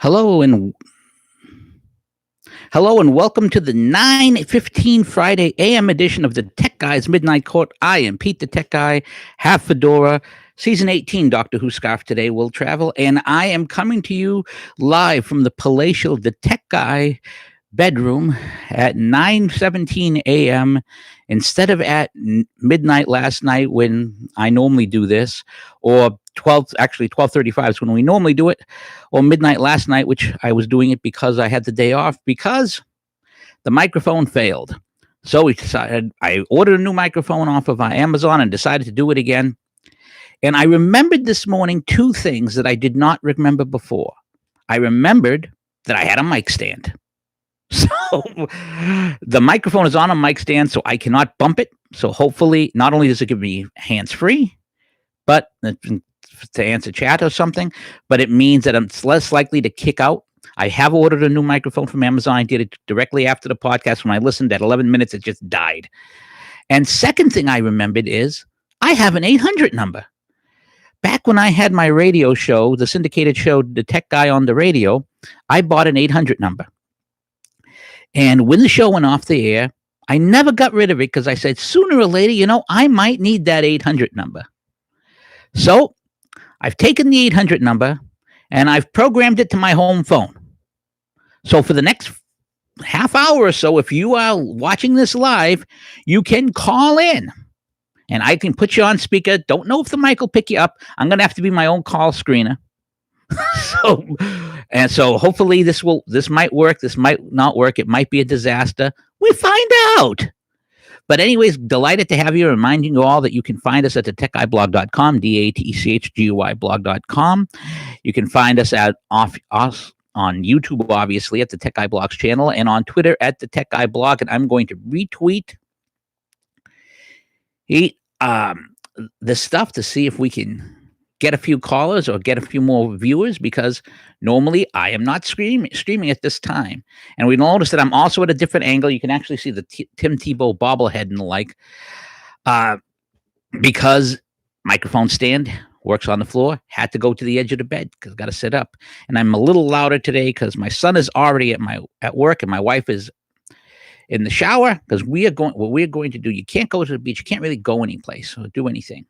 Hello and hello and welcome to the 9:15 Friday AM edition of the Tech Guys Midnight Court. I am Pete the Tech Guy, half fedora, season 18 Doctor Who scarf today will travel, and I am coming to you live from the palatial The Tech Guy bedroom at 9:17 a.m. instead of at midnight last night when I normally do this, or 12:35 is when we normally do it, or midnight last night, which I was doing it because I had the day off because the microphone failed. So we decided I ordered a new microphone off of Amazon and decided to do it again. And I remembered this morning two things that I did not remember before. I remembered that I had a mic stand. So the microphone is on a mic stand, so I cannot bump it. So hopefully, not only does it give me hands-free, but to answer chat or something, but it means that I'm less likely to kick out. I have ordered a new microphone from Amazon. I did it directly after the podcast. When I listened at 11 minutes, it just died. And second thing I remembered is I have an 800 number. Back when I had my radio show, the syndicated show, The Tech Guy on the Radio, I bought an 800 number. And when the show went off the air, I never got rid of it because I said, sooner or later, I might need that 800 number. So I've taken the 800 number and I've programmed it to my home phone. So for the next half hour or so, if you are watching this live, you can call in and I can put you on speaker. Don't know if the mic will pick you up. I'm going to have to be my own call screener. So hopefully this might work. This might not work. It might be a disaster. We find out. But anyways, delighted to have you, reminding you all that you can find us at DaTechGuyblog.com, DaTechGuy blog.com. You can find us on YouTube, obviously, at the Tech Guy Blogs channel, and on Twitter at the Tech Guy Blog. And I'm going to retweet this stuff to see if we can get a few callers or get a few more viewers, because normally I am not streaming at this time. And we notice that I'm also at a different angle. You can actually see the Tim Tebow bobblehead and the like, because microphone stand works on the floor, had to go to the edge of the bed because got to sit up. And I'm a little louder today because my son is already at work and my wife is in the shower, because what we're going to do, you can't go to the beach. You can't really go anyplace or do anything.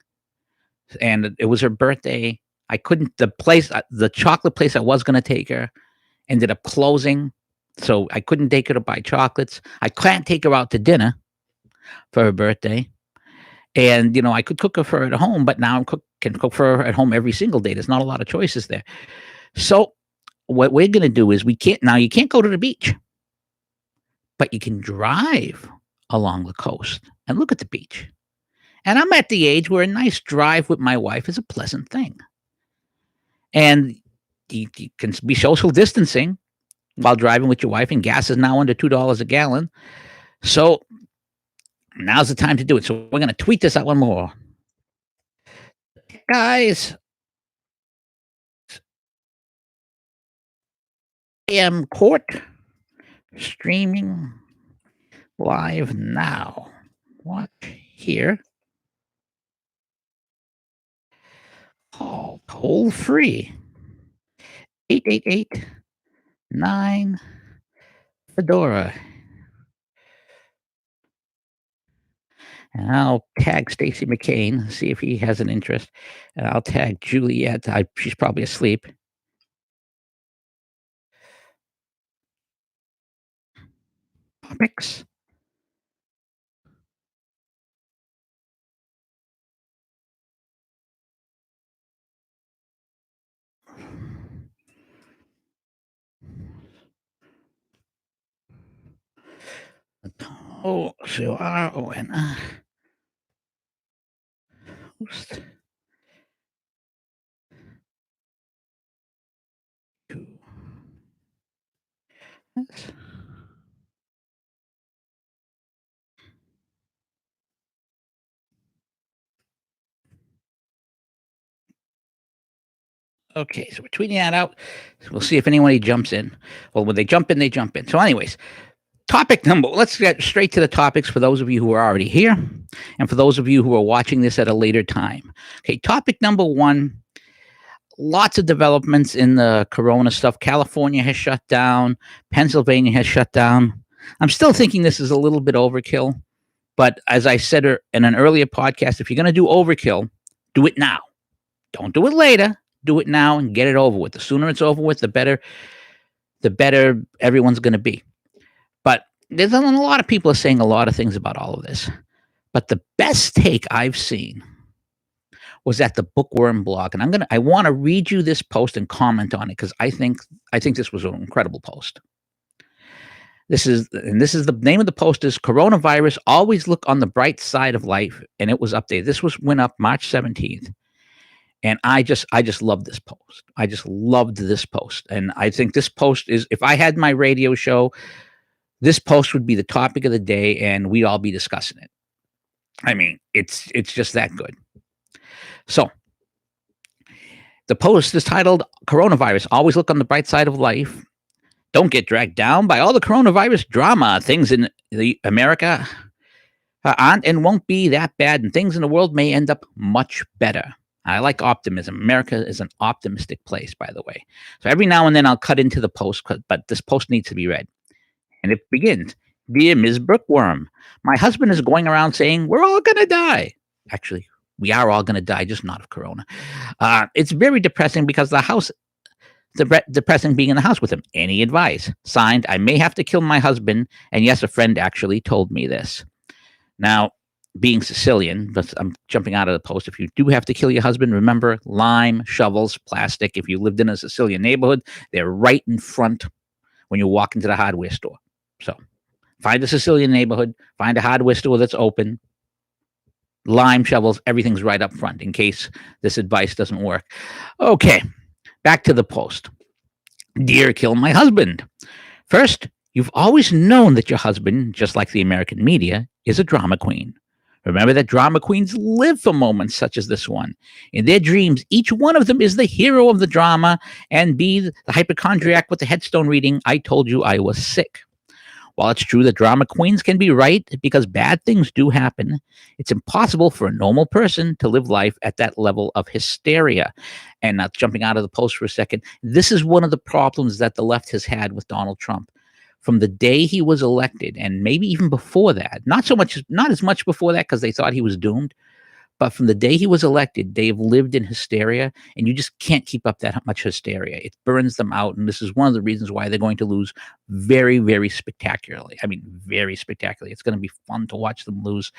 And it was her birthday. I couldn't, the chocolate place I was going to take her ended up closing. So I couldn't take her to buy chocolates. I can't take her out to dinner for her birthday. And, I could cook her for her at home, but now can cook for her at home every single day. There's not a lot of choices there. So what we're going to do is you can't go to the beach, but you can drive along the coast and look at the beach. And I'm at the age where a nice drive with my wife is a pleasant thing. And you can be social distancing while driving with your wife, and gas is now under $2 a gallon. So now's the time to do it. So we're going to tweet this out one more. Guys, AM Court streaming live now. Watch here. Call toll free 888-9 Fedora. And I'll tag Stacy McCain, see if he has an interest. And I'll tag Juliet. She's probably asleep. Topics. C-O-R-O-N host. Okay, so we're tweeting that out. We'll see if anybody jumps in. Well, when they jump in, they jump in. So anyways, let's get straight to the topics for those of you who are already here and for those of you who are watching this at a later time. Okay, topic number one. lots of developments in the corona stuff. California has shut down. Pennsylvania has shut down. I'm still thinking this is a little bit overkill. But as I said in an earlier podcast, if you're going to do overkill, do it now. Don't do it later. Do it now and get it over with. The sooner it's over with, the better everyone's going to be. But there's a lot of people are saying a lot of things about all of this. But the best take I've seen was at the Bookworm blog, and I want to read you this post and comment on it because I think this was an incredible post. This is the name of the post is Coronavirus, Always Look on the Bright Side of Life, and it was updated. This went up March 17th. And I just love this post. I just loved this post. And I think this post is, if I had my radio show, this post would be the topic of the day and we'd all be discussing it. I mean, it's just that good. So the post is titled Coronavirus, Always Look on the Bright Side of Life. Don't get dragged down by all the coronavirus drama. Things in America aren't and won't be that bad, and things in the world may end up much better. I like optimism. America is an optimistic place, by the way. So every now and then I'll cut into the post, but this post needs to be read. And it begins, Dear Ms. Bookworm, my husband is going around saying we're all going to die. Actually, we are all going to die, just not of corona. It's very depressing because depressing being in the house with him. Any advice? Signed, I may have to kill my husband. And yes, a friend actually told me this. Now, being Sicilian, but I'm jumping out of the post. If you do have to kill your husband, remember lime, shovels, plastic. If you lived in a Sicilian neighborhood, they're right in front when you walk into the hardware store. So find a Sicilian neighborhood, find a hardware store that's open, lime, shovels, everything's right up front in case this advice doesn't work. Okay, back to the post. Dear Kill My Husband. First, you've always known that your husband, just like the American media, is a drama queen. Remember that drama queens live for moments such as this one. In their dreams, each one of them is the hero of the drama and be the hypochondriac with the headstone reading, I told you I was sick. While it's true that drama queens can be right because bad things do happen, it's impossible for a normal person to live life at that level of hysteria. And not jumping out of the post for a second, this is one of the problems that the left has had with Donald Trump. From the day he was elected, and maybe even before that, not as much before that because they thought he was doomed, but from the day he was elected, they've lived in hysteria, and you just can't keep up that much hysteria. It burns them out, and this is one of the reasons why they're going to lose very, very spectacularly. I mean, very spectacularly. It's going to be fun to watch them lose.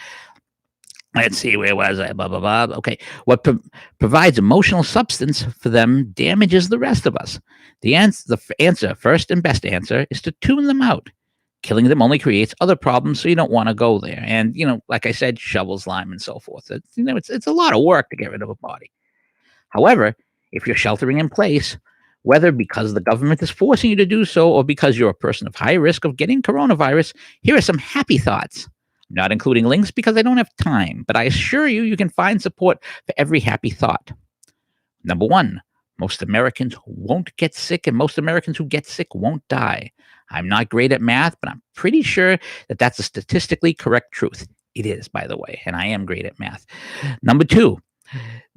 Let's see, where was I? Blah, blah, blah. Okay. What provides emotional substance for them damages the rest of us. The answer, first and best answer, is to tune them out. Killing them only creates other problems, so you don't want to go there. And, like I said, shovels, lime, and so forth. It's a lot of work to get rid of a body. However, if you're sheltering in place, whether because the government is forcing you to do so or because you're a person of high risk of getting coronavirus, here are some happy thoughts. Not including links because I don't have time, but I assure you, you can find support for every happy thought. Number one, most Americans won't get sick, and most Americans who get sick won't die. I'm not great at math, but I'm pretty sure that that's a statistically correct truth. It is, by the way, and I am great at math. Number two,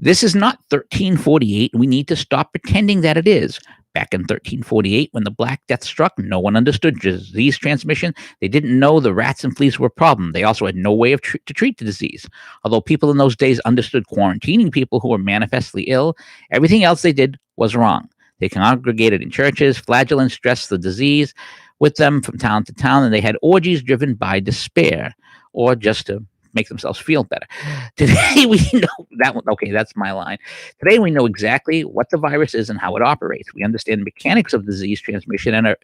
this is not 1348. We need to stop pretending that it is. Back in 1348, when the Black Death struck, no one understood disease transmission. They didn't know the rats and fleas were a problem. They also had no way to treat the disease. Although people in those days understood quarantining people who were manifestly ill, everything else they did was wrong. They congregated in churches, flagellants dressed the disease with them from town to town, and they had orgies driven by despair or just to make themselves feel better. Today we know that one. Okay, that's my line. Today we know exactly what the virus is and how it operates. We understand the mechanics of disease transmission and are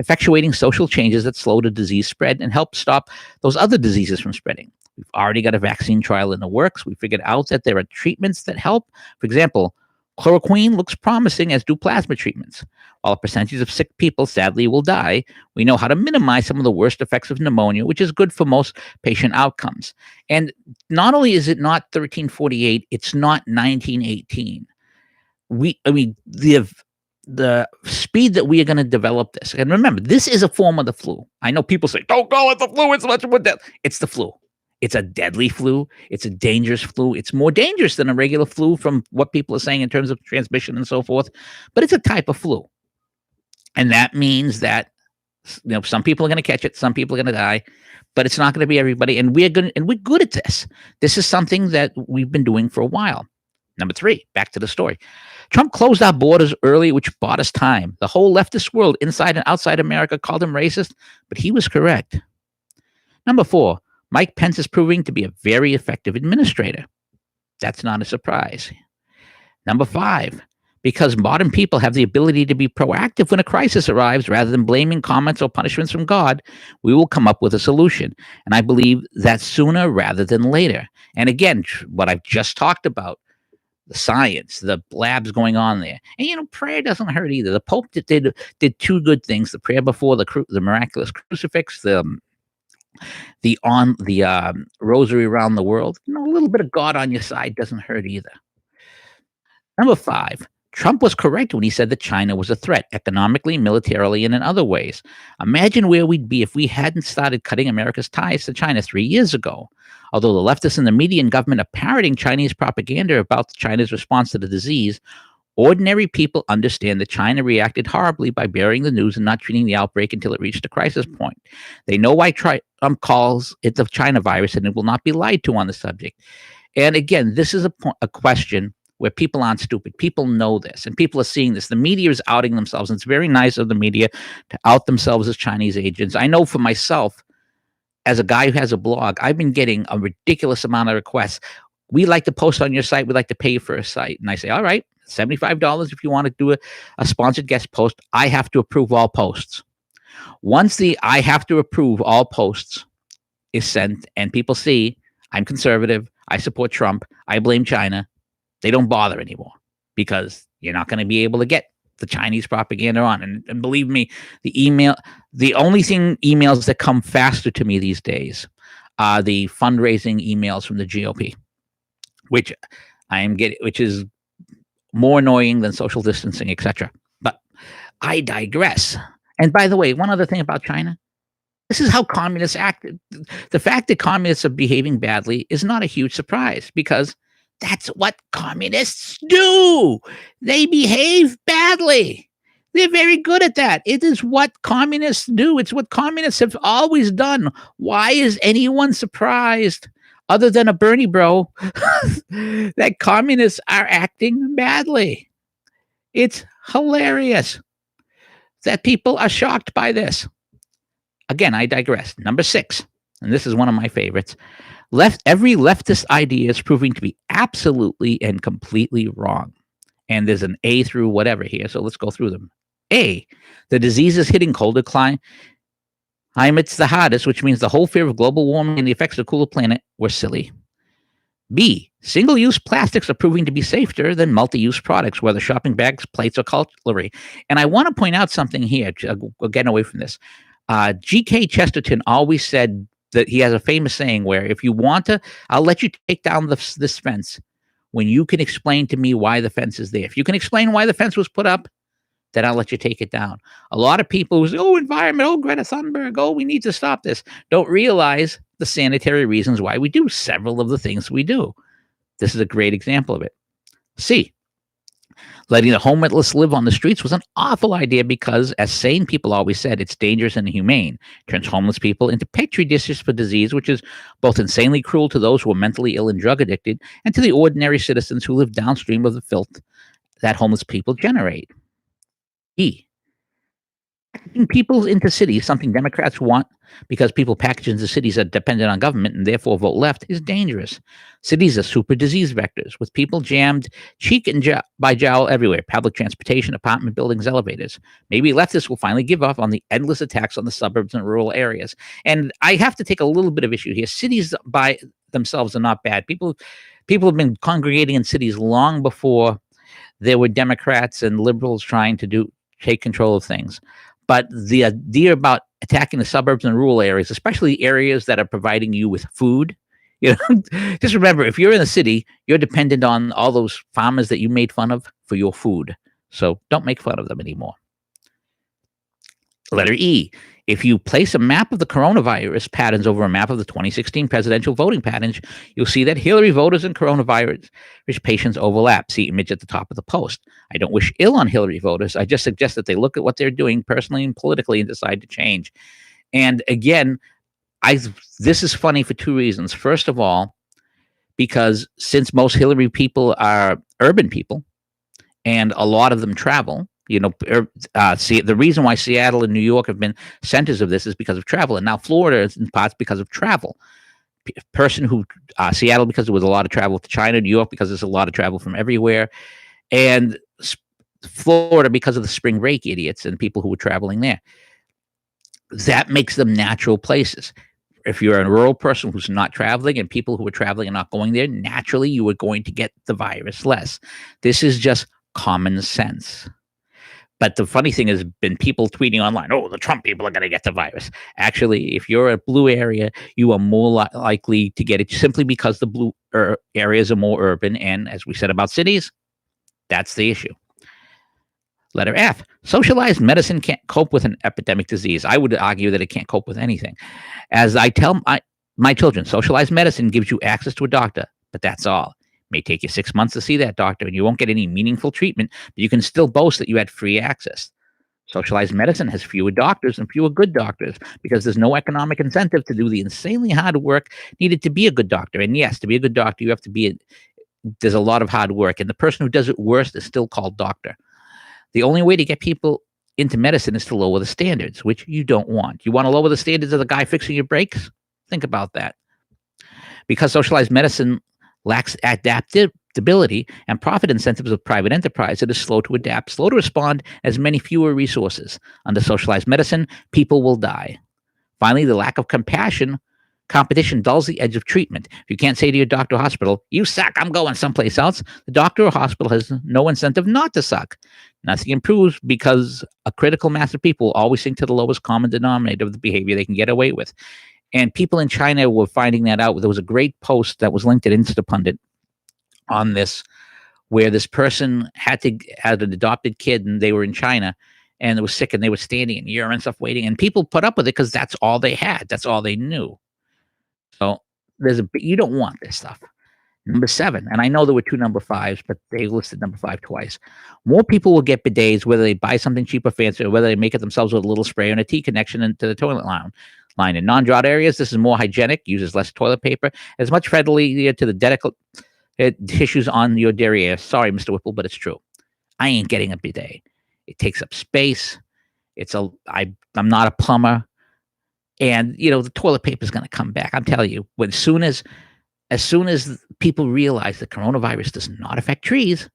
effectuating social changes that slow the disease spread and help stop those other diseases from spreading. We've already got a vaccine trial in the works. We figured out that there are treatments that help. For example, chloroquine looks promising, as do plasma treatments. While a percentage of sick people sadly will die, we know how to minimize some of the worst effects of pneumonia, which is good for most patient outcomes. And not only is it not 1348, it's not 1918. The speed that we are going to develop this, and remember, this is a form of the flu. I know people say, don't call it the flu, it's much more death. It's the flu. It's a deadly flu. It's a dangerous flu. It's more dangerous than a regular flu from what people are saying in terms of transmission and so forth. But it's a type of flu. And that means that some people are going to catch it, some people are going to die, but it's not going to be everybody. And we're good at this. This is something that we've been doing for a while. Number 3, back to the story. Trump closed our borders early, which bought us time. The whole leftist world, inside and outside America, called him racist, but he was correct. Number 4, Mike Pence is proving to be a very effective administrator. That's not a surprise. Number 5, because modern people have the ability to be proactive when a crisis arrives rather than blaming comments or punishments from God, we will come up with a solution. And I believe that sooner rather than later. And again, what I've just talked about, the science, the labs going on there. And, prayer doesn't hurt either. The Pope did 2 good things: the prayer before the miraculous crucifix, the rosary around the world. A little bit of God on your side doesn't hurt either. Number 5, Trump was correct when he said that China was a threat, economically, militarily, and in other ways. Imagine where we'd be if we hadn't started cutting America's ties to China 3 years ago. Although the leftists and the media and government are parroting Chinese propaganda about China's response to the disease, ordinary people understand that China reacted horribly by burying the news and not treating the outbreak until it reached a crisis point. They know why Trump calls it the China virus, and it will not be lied to on the subject. And again, this is a question where people aren't stupid. People know this, and people are seeing this. The media is outing themselves, and it's very nice of the media to out themselves as Chinese agents. I know for myself, as a guy who has a blog, I've been getting a ridiculous amount of requests. We like to post on your site. We'd like to pay you for a site. And I say, all right, $75 if you want to do a sponsored guest post. I have to approve all posts. Once the I have to approve all posts is sent and people see I'm conservative, I support Trump, I blame China, they don't bother anymore because you're not going to be able to get the Chinese propaganda on. And believe me, the only emails that come faster to me these days are the fundraising emails from the GOP, which which is more annoying than social distancing, etc. But I digress. And by the way, one other thing about China, this is how communists act. The fact that communists are behaving badly is not a huge surprise because that's what communists do. They behave badly. They're very good at that. It is what communists do. It's what communists have always done. Why is anyone surprised, other than a Bernie bro, that communists are acting badly? It's hilarious that people are shocked by this. Again, I digress. Number 6, and this is one of my favorites. Every leftist idea is proving to be absolutely and completely wrong. And there's an A through whatever here, so let's go through them. A, the disease is hitting colder climates the hardest, which means the whole fear of global warming and the effects of a cooler planet were silly. B, single-use plastics are proving to be safer than multi-use products, whether shopping bags, plates, or cutlery. And I want to point out something here, getting away from this. G.K. Chesterton always said that he has a famous saying where if you want to, I'll let you take down this fence when you can explain to me why the fence is there. If you can explain why the fence was put up, then I'll let you take it down. A lot of people who say, environment, Greta Thunberg, we need to stop this, don't realize the sanitary reasons why we do several of the things we do. This is a great example of it. C, letting the homeless live on the streets was an awful idea because, as sane people always said, it's dangerous and inhumane. Turns homeless people into petri dishes for disease, which is both insanely cruel to those who are mentally ill and drug addicted and to the ordinary citizens who live downstream of the filth that homeless people generate. E, packing people into cities, something Democrats want because people packaged into cities are dependent on government and therefore vote left, is dangerous. Cities are super disease vectors with people jammed cheek and by jowl everywhere. Public transportation, apartment buildings, elevators. Maybe leftists will finally give up on the endless attacks on the suburbs and rural areas. And I have to take a little bit of issue here. Cities by themselves are not bad. People have been congregating in cities long before there were Democrats and liberals trying to take control of things. But the idea about attacking the suburbs and rural areas, especially areas that are providing you with food, just remember, if you're in the city, you're dependent on all those farmers that you made fun of for your food. So don't make fun of them anymore. Letter E. If you place a map of the coronavirus patterns over a map of the 2016 presidential voting patterns, you'll see that Hillary voters and coronavirus patients overlap. See image at the top of the post. I don't wish ill on Hillary voters. I just suggest that they look at what they're doing personally and politically and decide to change. And again, I this is funny for two reasons. First of all, because since most Hillary people are urban people, and a lot of them travel. See, the reason why Seattle and New York have been centers of this is because of travel, and now Florida is in parts because of travel. Person who Seattle because there was a lot of travel to China, New York because there's a lot of travel from everywhere, and Florida because of the spring break idiots and people who were traveling there. That makes them natural places. If you're a rural person who's not traveling and people who are traveling and not going there, naturally you are going to get the virus less. This is just common sense. But the funny thing has been people tweeting online, oh, the Trump people are going to get the virus. Actually, if you're a blue area, you are more likely to get it simply because the blue areas are more urban. And as we said about cities, that's the issue. Letter F. Socialized medicine can't cope with an epidemic disease. I would argue that it can't cope with anything. As I tell my children, socialized medicine gives you access to a doctor, but that's all. It may take you 6 months to see that doctor, and you won't get any meaningful treatment, but you can still boast that you had free access. Socialized medicine has fewer doctors and fewer good doctors because there's no economic incentive to do the insanely hard work needed to be a good doctor. And yes, to be a good doctor, you have to be there's a lot of hard work, and the person who does it worst is still called doctor. The only way to get people into medicine is to lower the standards, which you don't want. You want to lower the standards of the guy fixing your brakes? Think about that. Because socialized medicine lacks adaptability and profit incentives of private enterprise, it is slow to adapt, slow to respond, as many fewer resources. Under socialized medicine, people will die. Finally, the lack of competition dulls the edge of treatment. If you can't say to your doctor or hospital, you suck, I'm going someplace else, the doctor or hospital has no incentive not to suck. Nothing improves because a critical mass of people always sink to the lowest common denominator of the behavior they can get away with. And people in China were finding that out. There was a great post that was linked at Instapundit on this, where this person had an adopted kid and they were in China and it was sick and they were standing in urine and stuff waiting. And people put up with it because that's all they had. That's all they knew. So you don't want this stuff. Number 7, and I know there were 2 number 5s, but they listed number 5 twice. More people will get bidets, whether they buy something cheap or fancy, or whether they make it themselves with a little spray and a T connection into the toilet line. In non-drought areas, this is more hygienic, uses less toilet paper, is much friendlier to the delicate tissues on your derriere. Sorry, Mr. Whipple, but it's true. I ain't getting a bidet. It takes up space. I'm not a plumber. And, the toilet paper is going to come back. I'm telling you, as soon as people realize that coronavirus does not affect trees,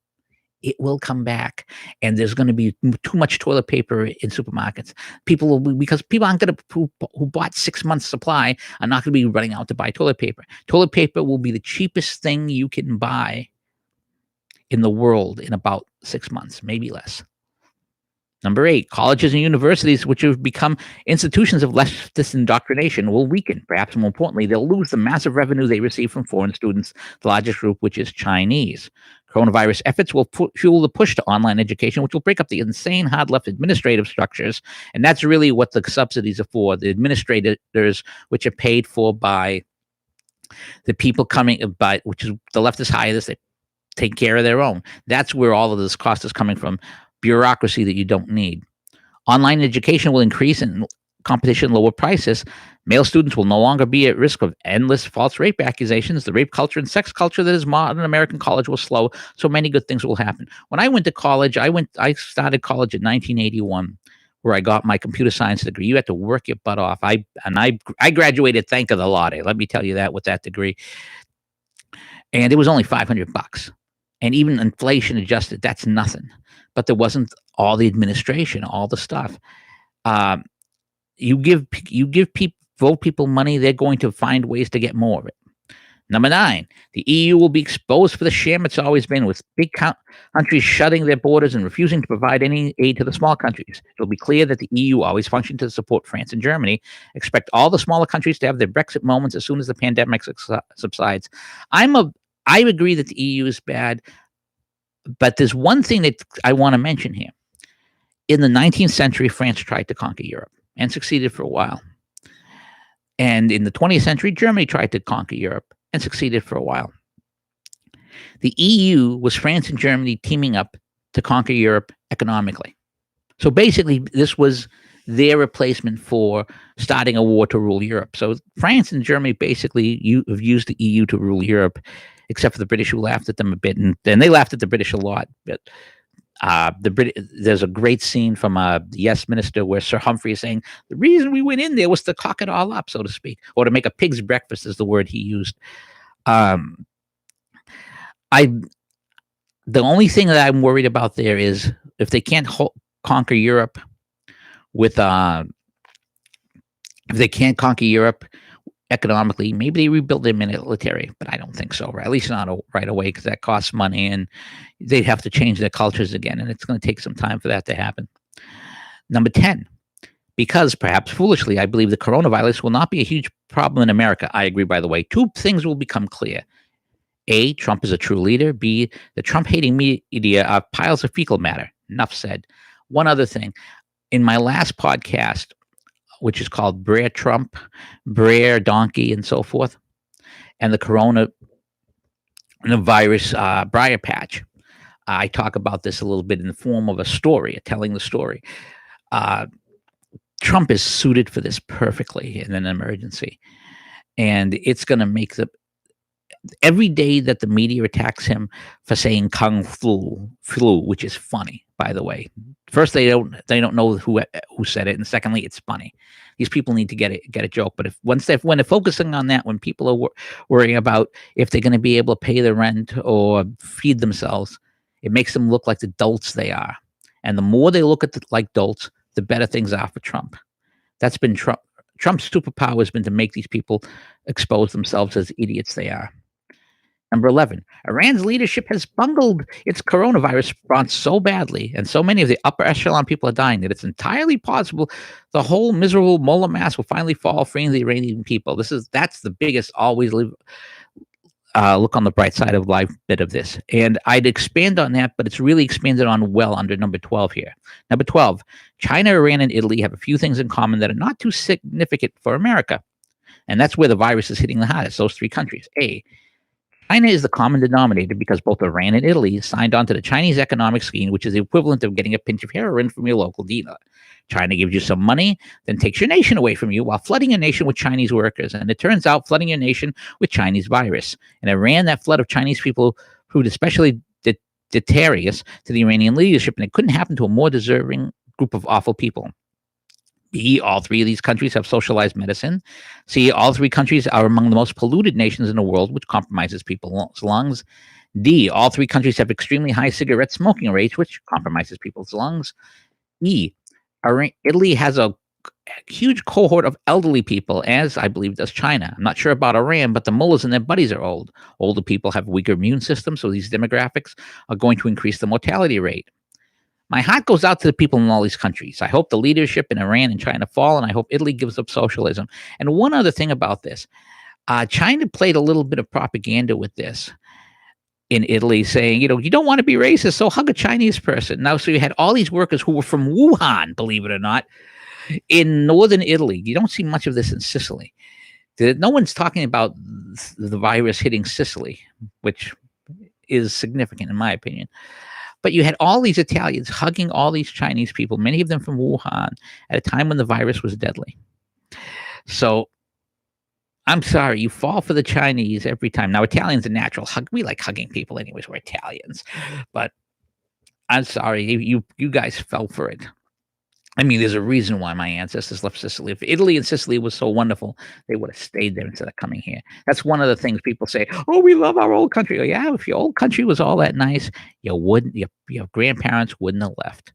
it will come back. And there's going to be too much toilet paper in supermarkets. Because people aren't going to, who bought 6 months supply are not going to be running out to buy toilet paper. Toilet paper will be the cheapest thing you can buy in the world in about 6 months, maybe less. Number 8, colleges and universities, which have become institutions of leftist indoctrination, will weaken. Perhaps more importantly, they'll lose the massive revenue they receive from foreign students, the largest group, which is Chinese. Coronavirus efforts will fuel the push to online education, which will break up the insane hard left administrative structures. And that's really what the subsidies are for, the administrators, which are paid for by the people which is the leftist hires, they take care of their own. That's where all of this cost is coming from. Bureaucracy that you don't need. Online education will increase in competition, lower prices. Male students will no longer be at risk of endless false rape accusations. The rape culture and sex culture that is modern American college will slow. So many good things will happen. When I went to college, I started college in 1981, where I got my computer science degree. You had to work your butt off. I graduated, thank the Lord. Let me tell you that with that degree. And it was only $500. And even inflation adjusted, that's nothing. But there wasn't all the administration, all the stuff. You give people, vote people money, they're going to find ways to get more of it. Number 9, the EU will be exposed for the sham it's always been, with big countries shutting their borders and refusing to provide any aid to the small countries. It'll be clear that the EU always functioned to support France and Germany. Expect all the smaller countries to have their Brexit moments as soon as the pandemic subsides. I agree that the EU is bad, but there's one thing that I want to mention here. In the 19th century, France tried to conquer Europe and succeeded for a while. And in the 20th century, Germany tried to conquer Europe and succeeded for a while. The EU was France and Germany teaming up to conquer Europe economically. So basically, this was their replacement for starting a war to rule Europe. So France and Germany basically have used the EU to rule Europe, except for the British, who laughed at them a bit, and they laughed at the British a lot. But there's a great scene from the Yes Minister where Sir Humphrey is saying the reason we went in there was to cock it all up, so to speak, or to make a pig's breakfast is the word he used. The only thing that I'm worried about there is if they can't conquer Europe with if they can't conquer Europe economically, maybe they rebuild their military, but I don't think so, or at least not right away, because that costs money and they'd have to change their cultures again, and it's going to take some time for that to happen. Number 10, because perhaps foolishly, I believe the coronavirus will not be a huge problem in America. I agree, by the way. Two things will become clear. A, Trump is a true leader. B, the Trump-hating media are piles of fecal matter. Enough said. One other thing. In my last podcast, which is called Brer Trump, Brer Donkey, and so forth, and the coronavirus briar patch, I talk about this a little bit in the form of a story, telling the story. Trump is suited for this perfectly in an emergency. And it's going to make every day that the media attacks him for saying Kung flu, which is funny, by the way. First, they don't know who said it, and secondly, it's funny. These people need to get a joke. But when they're focusing on that, when people are worrying about if they're going to be able to pay the rent or feed themselves, it makes them look like the dolts they are. And the more they look like dolts, the better things are for Trump. That's been Trump. Trump's superpower has been to make these people expose themselves as idiots they are. Number 11, Iran's leadership has bungled its coronavirus response so badly, and so many of the upper echelon people are dying, that it's entirely possible the whole miserable mullah mass will finally fall, freeing the Iranian people. That's the biggest always look on the bright side of life bit of this. And I'd expand on that, but it's really expanded on well under number 12 here. Number 12, China, Iran, and Italy have a few things in common that are not too significant for America. And that's where the virus is hitting the hardest, those three countries. A, China is the common denominator because both Iran and Italy signed on to the Chinese economic scheme, which is the equivalent of getting a pinch of heroin from your local dealer. China gives you some money, then takes your nation away from you while flooding your nation with Chinese workers. And it turns out flooding your nation with Chinese virus. And Iran, that flood of Chinese people proved especially deleterious to the Iranian leadership, and it couldn't happen to a more deserving group of awful people. B, all three of these countries have socialized medicine. C, all three countries are among the most polluted nations in the world, which compromises people's lungs. D, all three countries have extremely high cigarette smoking rates, which compromises people's lungs. E, Italy has a huge cohort of elderly people, as I believe does China. I'm not sure about Iran, but the mullahs and their buddies are old. Older people have weaker immune systems, so these demographics are going to increase the mortality rate. My heart goes out to the people in all these countries. I hope the leadership in Iran and China fall, and I hope Italy gives up socialism. And one other thing about this, China played a little bit of propaganda with this in Italy, saying, you don't want to be racist, so hug a Chinese person. Now, so you had all these workers who were from Wuhan, believe it or not, in northern Italy. You don't see much of this in Sicily. No one's talking about the virus hitting Sicily, which is significant in my opinion. But you had all these Italians hugging all these Chinese people, many of them from Wuhan, at a time when the virus was deadly. So I'm sorry, you fall for the Chinese every time. Now, Italians are natural. We like hugging people anyways. We're Italians. But I'm sorry, you guys fell for it. I mean, there's a reason why my ancestors left Sicily. If Italy and Sicily was so wonderful, they would have stayed there instead of coming here. That's one of the things people say, oh, we love our old country. Oh, yeah, if your old country was all that nice, your grandparents wouldn't have left.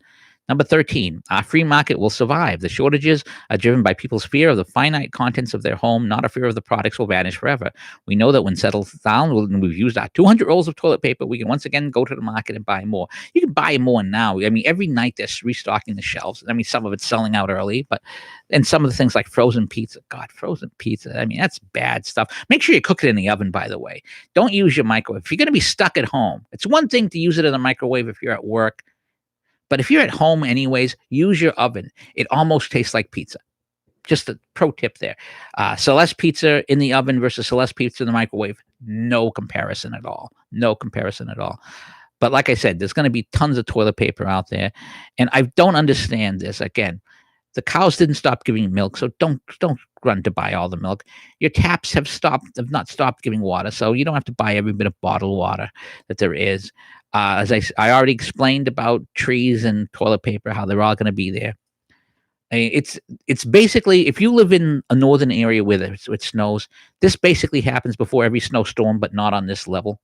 Number 13, our free market will survive. The shortages are driven by people's fear of the finite contents of their home, not a fear of the products will vanish forever. We know that when settled down, when we've used our 200 rolls of toilet paper, we can once again go to the market and buy more. You can buy more now. I mean, every night they're restocking the shelves. I mean, some of it's selling out early, and some of the things like frozen pizza. God, frozen pizza. I mean, that's bad stuff. Make sure you cook it in the oven, by the way. Don't use your microwave. If you're going to be stuck at home, it's one thing to use it in the microwave if you're at work. But if you're at home anyways, use your oven. It almost tastes like pizza. Just a pro tip there. Celeste pizza in the oven versus Celeste pizza in the microwave. No comparison at all. No comparison at all. But like I said, there's going to be tons of toilet paper out there, and I don't understand this. Again, the cows didn't stop giving milk, so don't run to buy all the milk. Your taps have not stopped giving water, so you don't have to buy every bit of bottled water that there is. As I already explained about trees and toilet paper, how they're all going to be there. It's basically, if you live in a northern area where it snows, this basically happens before every snowstorm, but not on this level.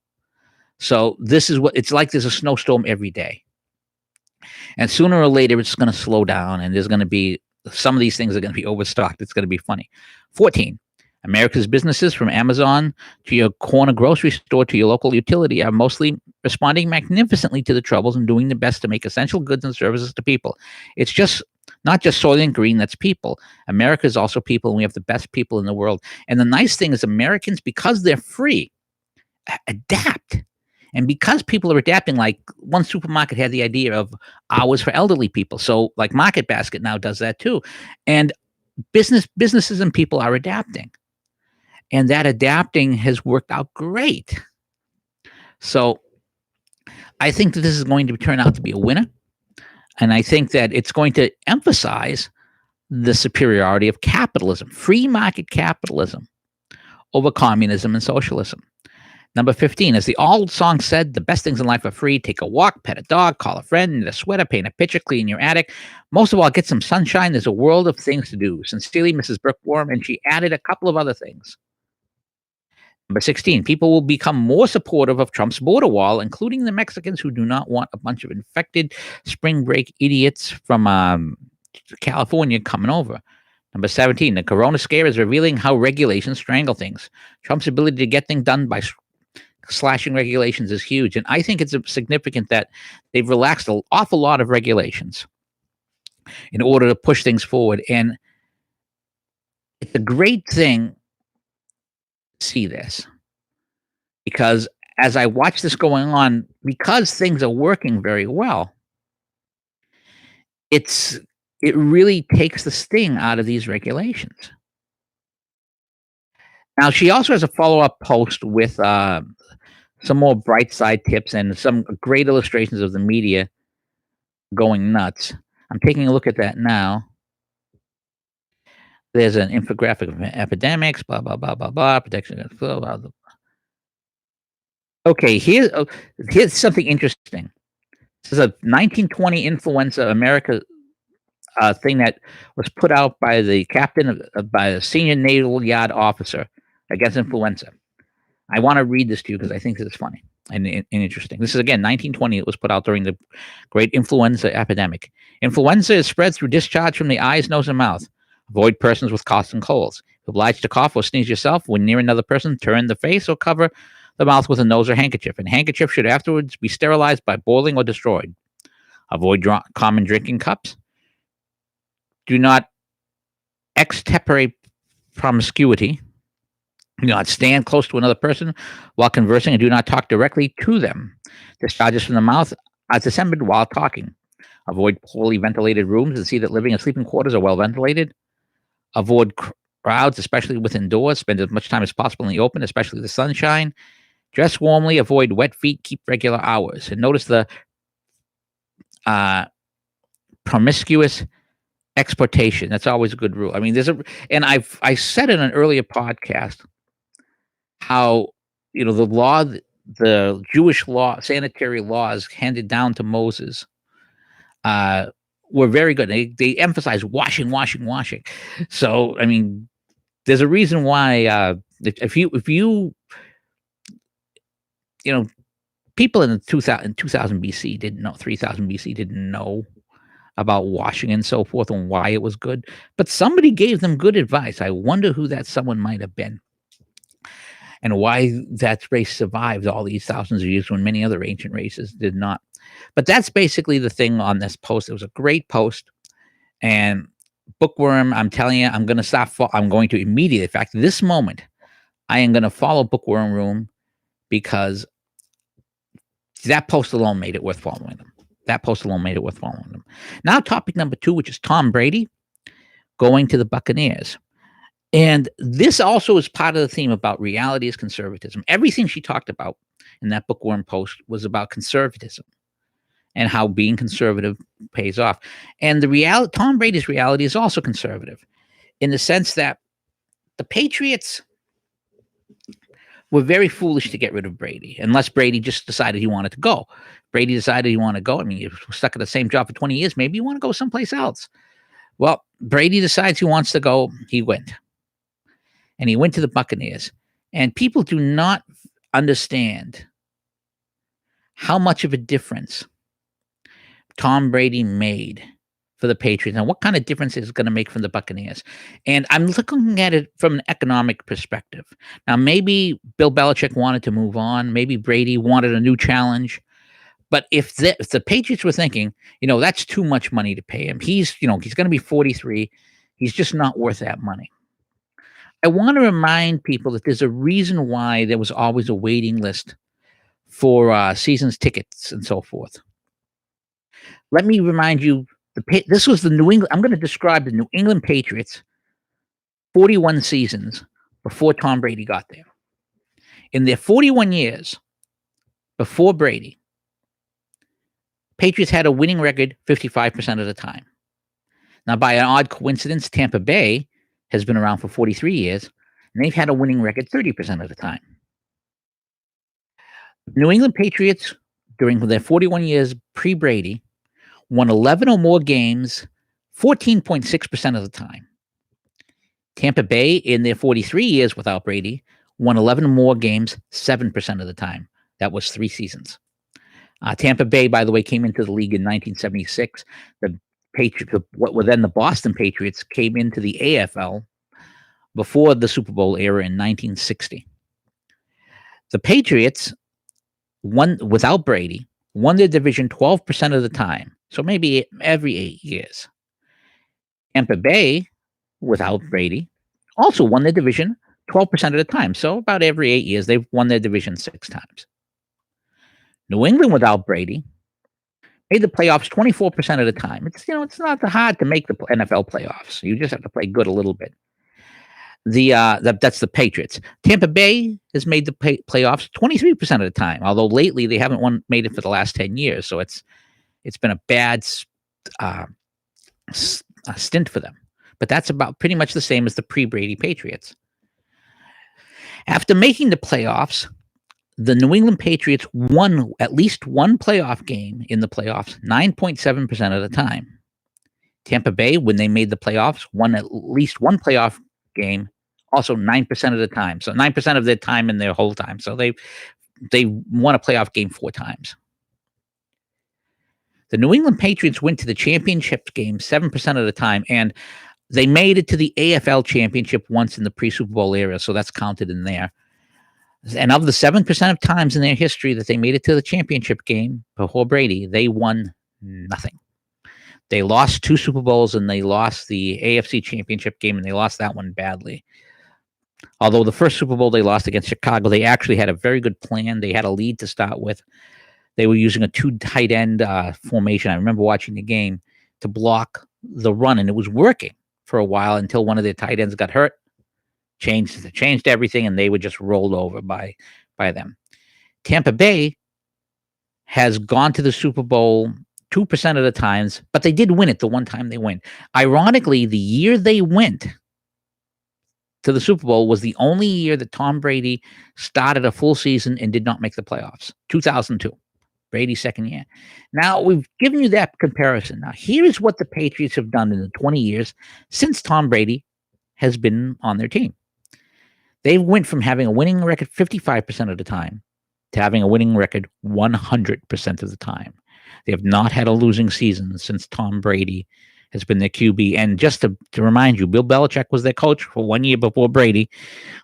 So this is what it's like. There's a snowstorm every day, and sooner or later it's going to slow down, and there's going to be some of these things are going to be overstocked. It's going to be funny. 14. America's businesses, from Amazon to your corner grocery store to your local utility, are mostly responding magnificently to the troubles and doing their best to make essential goods and services to people. It's just not just Soylent Green, that's people. America is also people, and we have the best people in the world. And the nice thing is, Americans, because they're free, adapt. And because people are adapting, like one supermarket had the idea of hours for elderly people. So like Market Basket now does that too. And businesses and people are adapting. And that adapting has worked out great. So I think that this is going to turn out to be a winner. And I think that it's going to emphasize the superiority of capitalism, free market capitalism, over communism and socialism. Number 15, as the old song said, the best things in life are free. Take a walk, pet a dog, call a friend, knit a sweater, paint a picture, clean your attic. Most of all, get some sunshine. There's a world of things to do. Sincerely, Mrs. Brookworm. And she added a couple of other things. Number 16, people will become more supportive of Trump's border wall, including the Mexicans who do not want a bunch of infected spring break idiots from California coming over. Number 17, the corona scare is revealing how regulations strangle things. Trump's ability to get things done by slashing regulations is huge. And I think it's significant that they've relaxed an awful lot of regulations in order to push things forward. And it's a great thing to see this, because as I watch this going on, because things are working very well, it really takes the sting out of these regulations. Now, she also has a follow-up post with some more bright side tips and some great illustrations of the media going nuts. I'm taking a look at that now. There's an infographic of epidemics, blah, blah, blah, blah, blah, protection against flu, blah, blah. Okay, here's something interesting. This is a 1920 influenza America thing that was put out by the captain, by the senior naval yard officer against influenza. I want to read this to you because I think this is funny and interesting. This is, again, 1920. It was put out during the great influenza epidemic. Influenza is spread through discharge from the eyes, nose, and mouth. Avoid persons with coughs and colds. If obliged to cough or sneeze yourself when near another person, turn the face or cover the mouth with a nose or handkerchief. And handkerchief should afterwards be sterilized by boiling or destroyed. Avoid common drinking cups. Do not extemporate promiscuity. Do not stand close to another person while conversing, and do not talk directly to them. Discharges from the mouth are disseminated while talking. Avoid poorly ventilated rooms and see that living and sleeping quarters are well ventilated. Avoid crowds, especially within doors. Spend as much time as possible in the open, especially the sunshine. Dress warmly. Avoid wet feet. Keep regular hours. And notice the promiscuous exportation. That's always a good rule. I mean, and I said in an earlier podcast how, the Jewish law, sanitary laws handed down to Moses, were very good. They emphasize washing. So, I mean, there's a reason why if you people in 2000 BC didn't know, 3000 BC didn't know about washing and so forth and why it was good, but somebody gave them good advice. I wonder who that someone might have been and why that race survived all these thousands of years when many other ancient races did not. But that's basically the thing on this post. It was a great post. And Bookworm, I'm telling you, I'm going to stop. I'm going to immediately, in fact, this moment, I am going to follow Bookworm Room because that post alone made it worth following them. That post alone made it worth following them. Now, topic number 2, which is Tom Brady going to the Buccaneers. And this also is part of the theme about reality is conservatism. Everything she talked about in that bookworm post was about conservatism and how being conservative pays off. And the reality, Tom Brady's reality is also conservative in the sense that the Patriots were very foolish to get rid of Brady, unless Brady just decided he wanted to go. Brady decided he wanted to go. I mean, he was stuck at the same job for 20 years. Maybe you want to go someplace else. Well, Brady decides he wants to go. He went. And he went to the Buccaneers. And people do not understand how much of a difference Tom Brady made for the Patriots and what kind of difference it's going to make for the Buccaneers. And I'm looking at it from an economic perspective. Now, maybe Bill Belichick wanted to move on. Maybe Brady wanted a new challenge. But if the Patriots were thinking, that's too much money to pay him. He's going to be 43. He's just not worth that money. I want to remind people that there's a reason why there was always a waiting list for seasons tickets and so forth. Let me remind you, this was the New England. I'm going to describe the New England Patriots 41 seasons before Tom Brady got there. In their 41 years before Brady, Patriots had a winning record 55% of the time. Now, by an odd coincidence, Tampa Bay has been around for 43 years, and they've had a winning record 30% of the time. New England Patriots, during their 41 years pre-Brady, won 11 or more games 14.6% of the time. Tampa Bay, in their 43 years without Brady, won 11 or more games 7% of the time. That was 3 seasons. Tampa Bay, by the way, came into the league in 1976. The Patriots, what were then the Boston Patriots, came into the AFL before the Super Bowl era in 1960. The Patriots won without Brady, won their division 12% of the time, so maybe every 8 years. Tampa Bay, without Brady, also won their division 12% of the time, so about every 8 years they've won their division 6 times. New England, without Brady, made the playoffs 24% of the time. It's not hard to make the NFL playoffs. You just have to play good a little bit. That's the Patriots. Tampa Bay has made the playoffs 23% of the time, although lately they haven't made it for the last 10 years. So it's been a bad stint for them. But that's about pretty much the same as the pre-Brady Patriots. After making the playoffs, the New England Patriots won at least one playoff game in the playoffs 9.7% of the time. Tampa Bay, when they made the playoffs, won at least one playoff game also 9% of the time. So 9% of their time in their whole time. So they won a playoff game 4 times. The New England Patriots went to the championship game 7% of the time, and they made it to the AFL championship once in the pre-Super Bowl era, so that's counted in there. And of the 7% of times in their history that they made it to the championship game before Brady, they won nothing. They lost 2 Super Bowls, and they lost the AFC championship game, and they lost that one badly. Although the first Super Bowl they lost against Chicago, they actually had a very good plan. They had a lead to start with. They were using a 2 tight end formation. I remember watching the game to block the run, and it was working for a while until one of their tight ends got hurt. Changed everything, and they were just rolled over by them. Tampa Bay has gone to the Super Bowl 2% of the times, but they did win it the one time they went. Ironically, the year they went to the Super Bowl was the only year that Tom Brady started a full season and did not make the playoffs. 2002, Brady's second year. Now, we've given you that comparison. Now, here's what the Patriots have done in the 20 years since Tom Brady has been on their team. They went from having a winning record 55% of the time to having a winning record 100% of the time. They have not had a losing season since Tom Brady has been their QB. And just to remind you, Bill Belichick was their coach for 1 year before Brady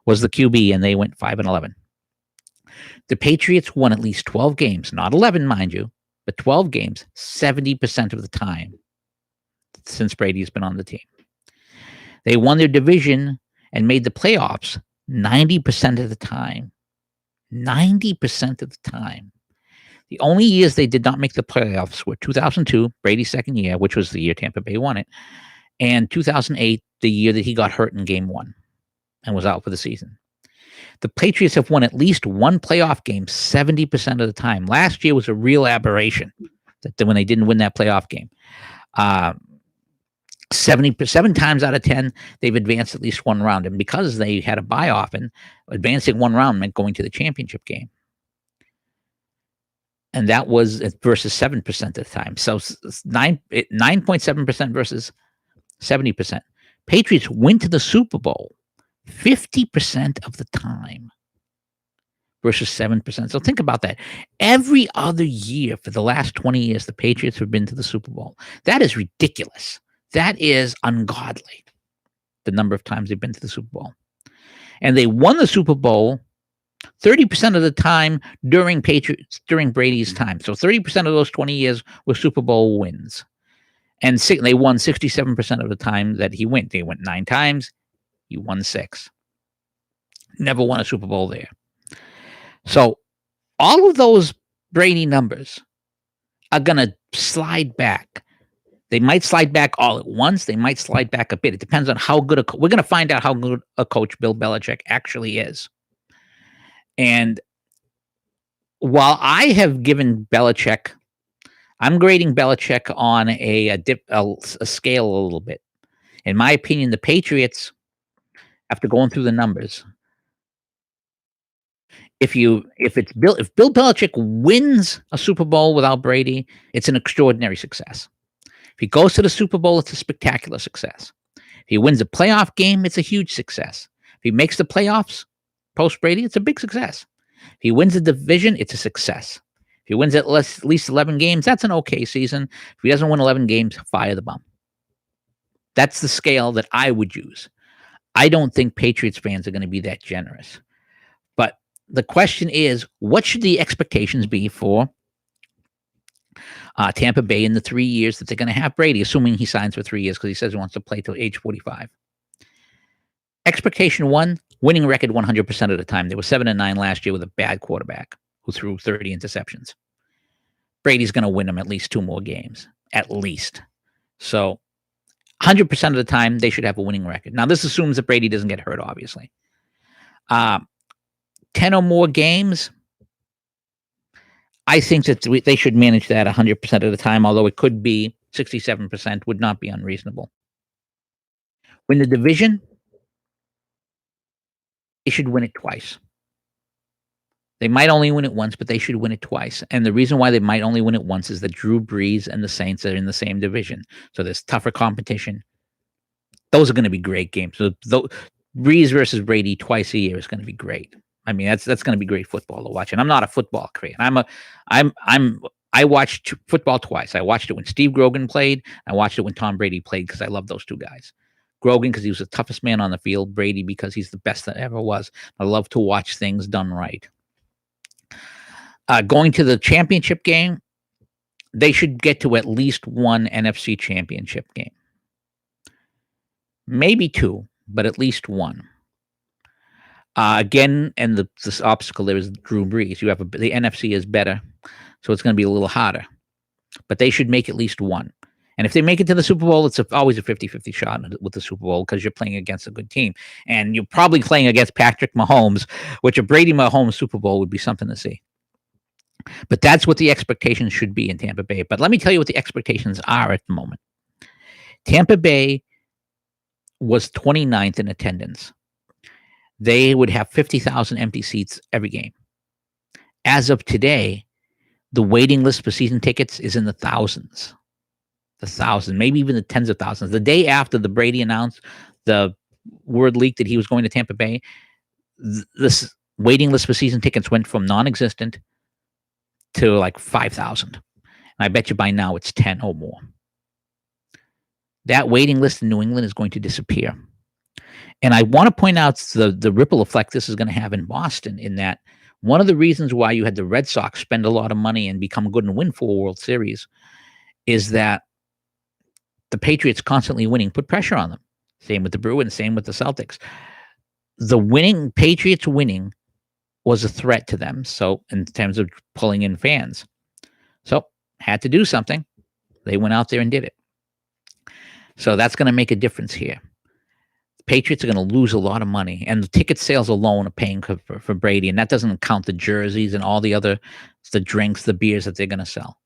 was the QB, and they went 5-11. The Patriots won at least 12 games, not 11, mind you, but 12 games, 70% of the time since Brady's been on the team. They won their division and made the playoffs 90% of the time. 90% of the time. The only years they did not make the playoffs were 2002, Brady's second year, which was the year Tampa Bay won it, and 2008, the year that he got hurt in Game 1 and was out for the season. The Patriots have won at least one playoff game 70% of the time. Last year was a real aberration when they didn't win that playoff game. 77 times out of 10, they've advanced at least one round. And because they had a bye often, advancing one round meant going to the championship game. And that was versus 7% at the time. So 9.7% versus 70%. Patriots went to the Super Bowl 50% of the time versus 7%. So think about that. Every other year for the last 20 years, the Patriots have been to the Super Bowl. That is ridiculous. That is ungodly, the number of times they've been to the Super Bowl. And they won the Super Bowl 30% of the time during Brady's time. So 30% of those 20 years were Super Bowl wins. And they won 67% of the time that he went. They went 9 times. He won 6. Never won a Super Bowl there. So all of those Brady numbers are going to slide back. They might slide back all at once. They might slide back a bit. It depends on how good we're going to find out how good a coach Bill Belichick actually is. And while I have given Belichick, I'm grading Belichick on a scale a little bit. In my opinion, the Patriots, after going through the numbers, if Bill Belichick wins a Super Bowl without Brady, it's an extraordinary success. If he goes to the Super Bowl, it's a spectacular success. If he wins a playoff game, it's a huge success. If he makes the playoffs post Brady, it's a big success. If he wins the division, it's a success. If he wins at least 11 games, that's an okay season. If he doesn't win 11 games, fire the bum. That's the scale that I would use. I don't think Patriots fans are going to be that generous. But the question is, what should the expectations be for Tampa Bay in the 3 years that they're going to have Brady, assuming he signs for 3 years because he says he wants to play till age 45. Expectation 1, winning record 100% of the time. They were 7-9 last year with a bad quarterback who threw 30 interceptions. Brady's going to win them at least 2 more games, at least. So 100% of the time, they should have a winning record. Now, this assumes that Brady doesn't get hurt, obviously. 10 or more games, I think that they should manage that 100% of the time, although it could be 67%, would not be unreasonable. Win the division, they should win it twice. They might only win it once, but they should win it twice. And the reason why they might only win it once is that Drew Brees and the Saints are in the same division. So there's tougher competition. Those are going to be great games. So Brees versus Brady twice a year is going to be great. I mean, that's going to be great football to watch. And I'm not a football creator. I watched football twice. I watched it when Steve Grogan played. I watched it when Tom Brady played because I love those two guys. Grogan because he was the toughest man on the field. Brady because he's the best that ever was. I love to watch things done right. Going to the championship game, they should get to at least one NFC championship game. Maybe 2, but at least 1. Again, and this obstacle there is Drew Brees. You have the NFC is better, so it's going to be a little harder. But they should make at least 1. And if they make it to the Super Bowl, it's always a 50-50 shot with the Super Bowl because you're playing against a good team. And you're probably playing against Patrick Mahomes, which a Brady Mahomes Super Bowl would be something to see. But that's what the expectations should be in Tampa Bay. But let me tell you what the expectations are at the moment. Tampa Bay was 29th in attendance. They would have 50,000 empty seats every game. As of today, the waiting list for season tickets is in the thousands. Maybe even the tens of thousands. The day after the Brady announced the word leaked that he was going to Tampa Bay, this waiting list for season tickets went from non-existent to like 5,000. And I bet you by now it's 10 or more. That waiting list in New England is going to disappear. And I want to point out the ripple effect this is going to have in Boston, in that one of the reasons why you had the Red Sox spend a lot of money and become good and win 4 World Series is that the Patriots constantly winning put pressure on them. Same with the Bruins, same with the Celtics. Patriots winning was a threat to them. So in terms of pulling in fans, So had to do something. They went out there and did it. So that's going to make a difference here. The Patriots are going to lose a lot of money, and the ticket sales alone are paying for Brady, and that doesn't count the jerseys and all the drinks, the beers that they're going to sell.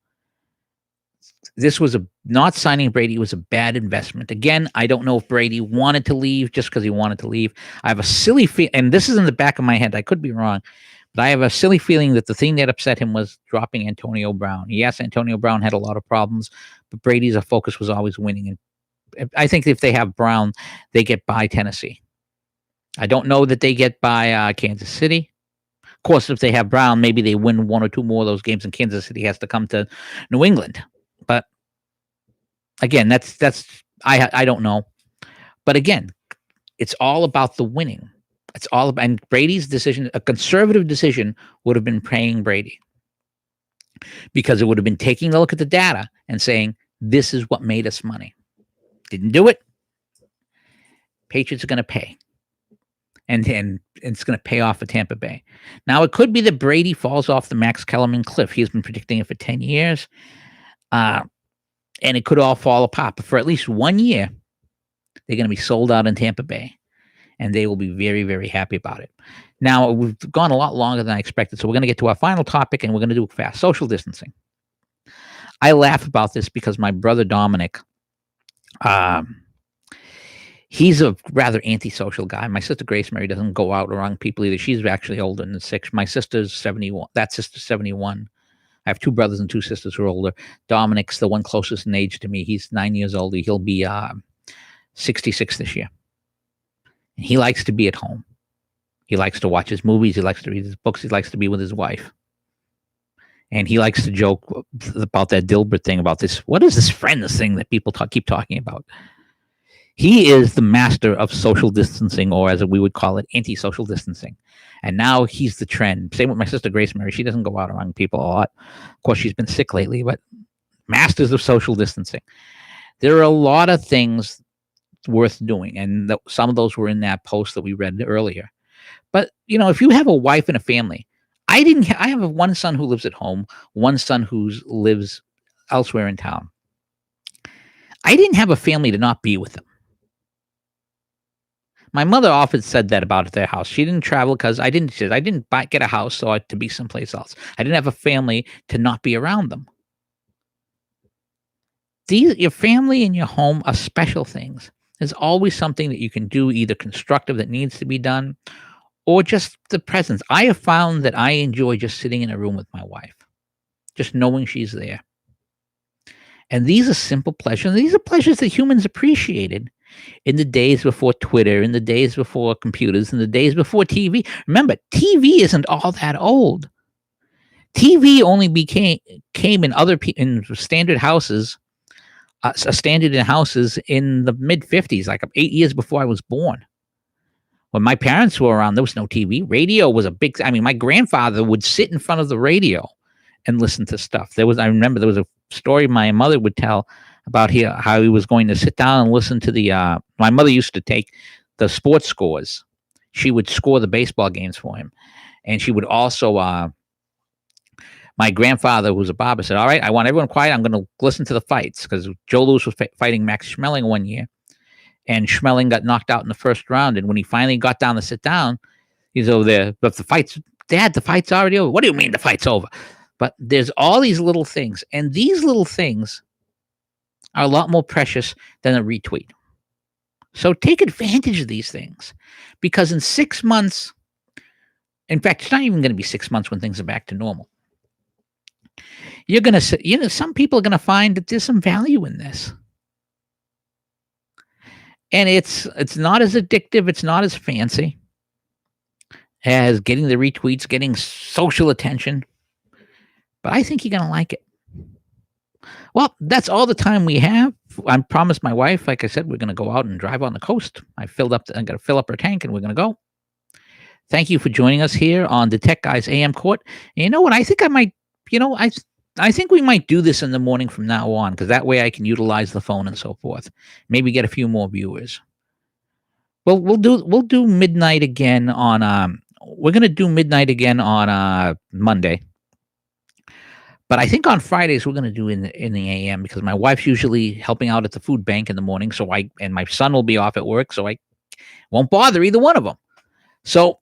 This was not signing Brady was a bad investment. Again, I don't know if Brady wanted to leave just because he wanted to leave. I have a silly feeling, and this is in the back of my head. I could be wrong, but I have a silly feeling that the thing that upset him was dropping Antonio Brown. Yes, Antonio Brown had a lot of problems, but Brady's focus was always winning. And I think if they have Brown, they get by Tennessee. I don't know that they get by Kansas City. Of course, if they have Brown, maybe they win one or two more of those games, and Kansas City has to come to New England. But again, that's I don't know. But again, it's all about the winning. It's all about, and Brady's decision, a conservative decision, would have been paying Brady, because it would have been taking a look at the data and saying, this is what made us money. Didn't do it. Patriots are going to pay. And it's going to pay off for Tampa Bay. Now, it could be that Brady falls off the Max Kellerman cliff. He's been predicting it for 10 years. And it could all fall apart. But for at least 1 year, they're going to be sold out in Tampa Bay. And they will be very, very happy about it. Now, we've gone a lot longer than I expected. So we're going to get to our final topic, and we're going to do it fast. Social distancing. I laugh about this because my brother Dominic, he's a rather antisocial guy. My sister Grace Mary doesn't go out around people either. She's actually older than 6. My sister's 71. That sister's 71. I have 2 brothers and 2 sisters who are older. Dominic's the one closest in age to me. He's 9 years older. He'll be 66 this year. And he likes to be at home. He likes to watch his movies. He likes to read his books. He likes to be with his wife. And he likes to joke about that Dilbert thing, about this. What is this friends thing that people keep talking about? He is the master of social distancing, or as we would call it, anti-social distancing. And now he's the trend. Same with my sister Grace Mary. She doesn't go out around people a lot. Of course, she's been sick lately, but masters of social distancing. There are a lot of things worth doing, and some of those were in that post that we read earlier. But, if you have a wife and a family, I have one son who lives at home, one son who lives elsewhere in town. I didn't have a family to not be with them. My mother often said that about their house. She didn't travel because I didn't get a house so to be someplace else. I didn't have a family to not be around them. Your family and your home are special things. There's always something that you can do, either constructive that needs to be done, or just the presence. I have found that I enjoy just sitting in a room with my wife, just knowing she's there. And these are simple pleasures. These are pleasures that humans appreciated in the days before Twitter, in the days before computers, in the days before TV. Remember, TV isn't all that old. TV only came in standard houses, standard in houses in the mid 50s, like 8 years before I was born. When my parents were around, there was no TV. Radio was a big. My grandfather would sit in front of the radio and listen to stuff. I remember there was a story my mother would tell about how he was going to sit down and listen to the. My mother used to take the sports scores. She would score the baseball games for him, and she would also. My grandfather, who was a barber, said, "All right, I want everyone quiet. I'm going to listen to the fights," because Joe Louis was fighting Max Schmeling one year, and Schmeling got knocked out in the first round. And when he finally got down to sit down, he's over there. But the fight's already over. What do you mean the fight's over? But there's all these little things, and these little things are a lot more precious than a retweet. So take advantage of these things, because in 6 months, in fact, it's not even going to be 6 months when things are back to normal. You're going to, some people are going to find that there's some value in this. And it's not as addictive. It's not as fancy as getting the retweets, getting social attention. But I think you're going to like it. Well, that's all the time we have. I promised my wife, like I said, we're going to go out and drive on the coast. I'm going to fill up her tank, and we're going to go. Thank you for joining us here on the Tech Guys AM Court. And you know what? I think I might, I think we might do this in the morning from now on, because that way I can utilize the phone and so forth. Maybe get a few more viewers. Well, we'll do midnight again on. We're going to do midnight again on Monday. But I think on Fridays we're going to do in the AM because my wife's usually helping out at the food bank in the morning. So and my son will be off at work, so I won't bother either one of them. So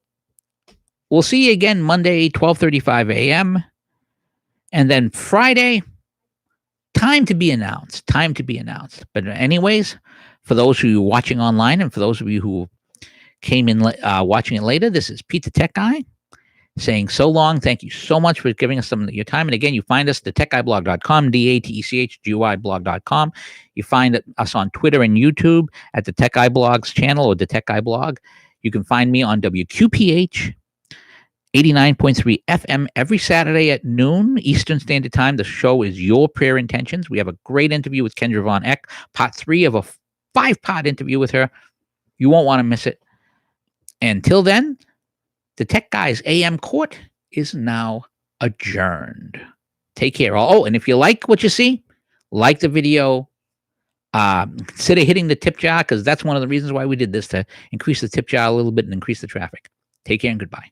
we'll see you again Monday, 12:35 a.m. And then Friday, time to be announced. Time to be announced. But anyways, for those of you watching online and for those of you who came in watching it later, this is Pete the Tech Guy saying so long. Thank you so much for giving us some of your time. And again, you find us at thetechguyblog.com, DaTechGuyblog.com. You find us on Twitter and YouTube at the Tech Guy Blogs channel or the Tech Guy Blog. You can find me on WQPH 89.3 FM every Saturday at noon Eastern Standard Time. The show is Your Prayer Intentions. We have a great interview with Kendra Von Eck, part 3 of a 5-part interview with her. You won't want to miss it. Until then, the Tech Guys AM Court is now adjourned. Take care. Oh, and if you like what you see, like the video, consider hitting the tip jar because that's one of the reasons why we did this, to increase the tip jar a little bit and increase the traffic. Take care and goodbye.